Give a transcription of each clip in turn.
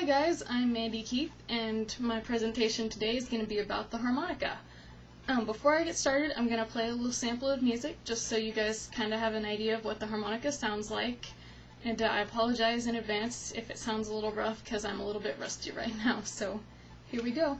Hi guys, I'm Mandy Keith, and my presentation today is going to be about the harmonica. Before I get started, I'm going to play a little sample of music just so you guys kind of have an idea of what the harmonica sounds like. And I apologize in advance if it sounds a little rough because I'm a little bit rusty right now, so here we go.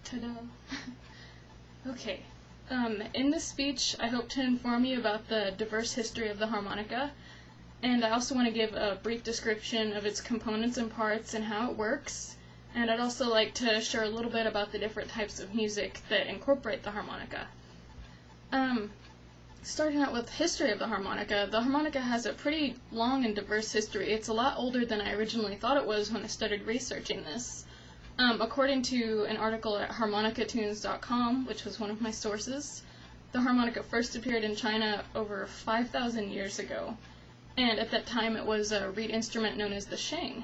Ta-da! Okay, in this speech I hope to inform you about the diverse history of the harmonica, and I also want to give a brief description of its components and parts and how it works, and I'd also like to share a little bit about the different types of music that incorporate the harmonica. Starting out with the history of the harmonica has a pretty long and diverse history. It's a lot older than I originally thought it was when I started researching this. According to an article at harmonicatunes.com, which was one of my sources, the harmonica first appeared in China over 5,000 years ago, and at that time it was a reed instrument known as the sheng.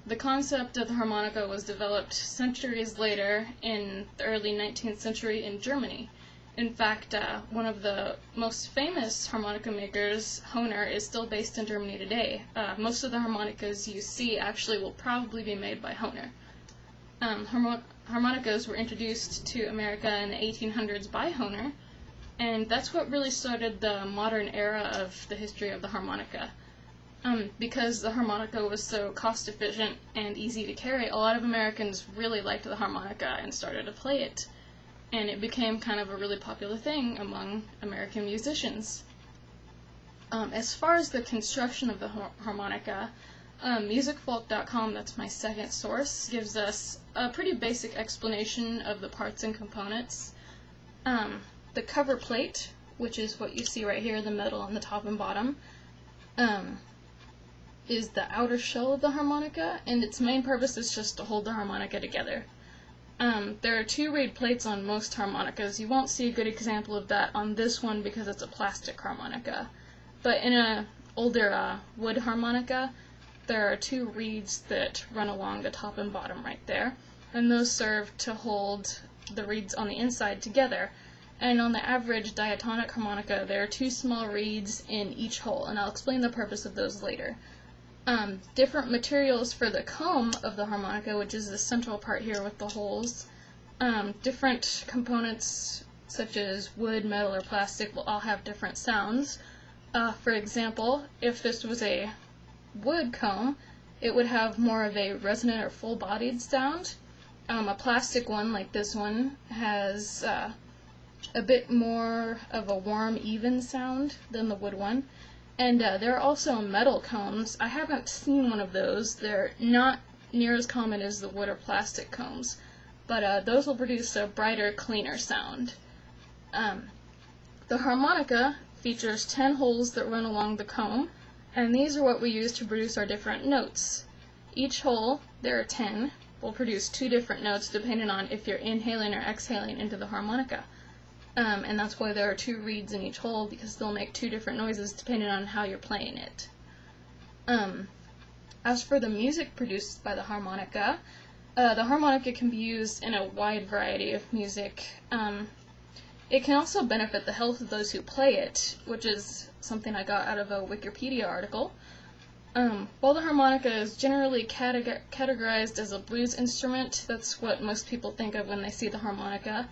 The concept of the harmonica was developed centuries later in the early 19th century in Germany. In fact, one of the most famous harmonica makers, Hohner, is still based in Germany today. Most of the harmonicas you see actually will probably be made by Hohner. Harmonicas were introduced to America in the 1800s by Hohner, and that's what really started the modern era of the history of the harmonica. Because the harmonica was so cost-efficient and easy to carry, a lot of Americans really liked the harmonica and started to play it. And it became kind of a really popular thing among American musicians. As far as the construction of the harmonica, musicfolk.com, that's my second source, gives us a pretty basic explanation of the parts and components. The cover plate, which is what you see right here, the metal on the top and bottom, is the outer shell of the harmonica, and its main purpose is just to hold the harmonica together. There are two reed plates on most harmonicas. You won't see a good example of that on this one because it's a plastic harmonica. But in an older wood harmonica, there are two reeds that run along the top and bottom right there, and those serve to hold the reeds on the inside together. And on the average diatonic harmonica, there are two small reeds in each hole, and I'll explain the purpose of those later. Different materials for the comb of the harmonica, which is the central part here with the holes. Different components such as wood, metal, or plastic will all have different sounds. For example, if this was a wood comb, it would have more of a resonant or full-bodied sound. A plastic one, like this one, has a bit more of a warm, even sound than the wood one. And there are also metal combs. I haven't seen one of those. They're not near as common as the wood or plastic combs, but those will produce a brighter, cleaner sound. The harmonica features 10 holes that run along the comb, and these are what we use to produce our different notes. Each hole, there are 10, will produce two different notes depending on if you're inhaling or exhaling into the harmonica. And that's why there are two reeds in each hole, because they'll make two different noises depending on how you're playing it. As for the music produced by the harmonica can be used in a wide variety of music. It can also benefit the health of those who play it, which is something I got out of a Wikipedia article. While the harmonica is generally categorized as a blues instrument, that's what most people think of when they see the harmonica.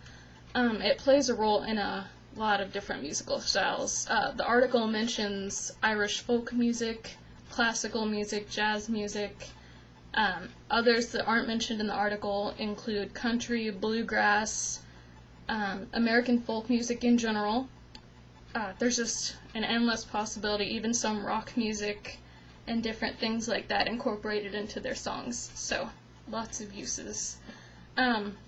It plays a role in a lot of different musical styles. The article mentions Irish folk music, classical music, jazz music. Others that aren't mentioned in the article include country, bluegrass, American folk music in general. There's just an endless possibility, even some rock music and different things like that incorporated into their songs. So, lots of uses.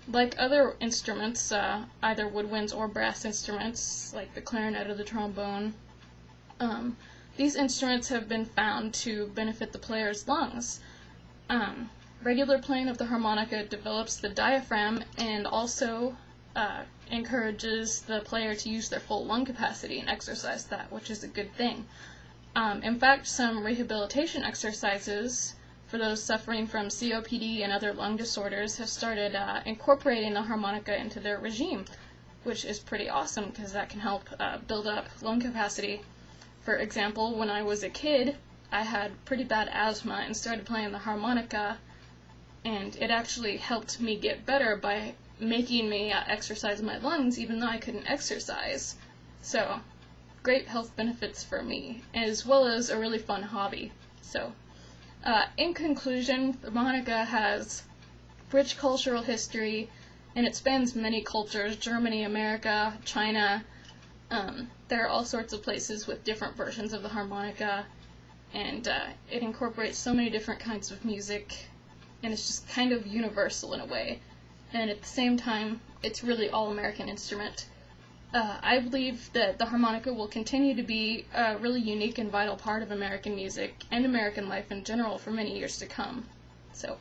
Like other instruments, either woodwinds or brass instruments, like the clarinet or the trombone, these instruments have been found to benefit the player's lungs. regular playing of the harmonica develops the diaphragm and also encourages the player to use their full lung capacity and exercise that, which is a good thing. In fact, some rehabilitation exercises for those suffering from COPD and other lung disorders have started incorporating the harmonica into their regime, which is pretty awesome because that can help build up lung capacity. For example, when I was a kid, I had pretty bad asthma and started playing the harmonica, and it actually helped me get better by making me exercise my lungs even though I couldn't exercise. So, great health benefits for me, as well as a really fun hobby. So, in conclusion, the harmonica has rich cultural history, and it spans many cultures: Germany, America, China. There are all sorts of places with different versions of the harmonica, and it incorporates so many different kinds of music, and it's just kind of universal in a way. And at the same time, it's really all-American instrument. I believe that the harmonica will continue to be a really unique and vital part of American music and American life in general for many years to come. So,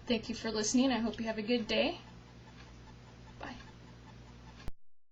thank you for listening. I hope you have a good day.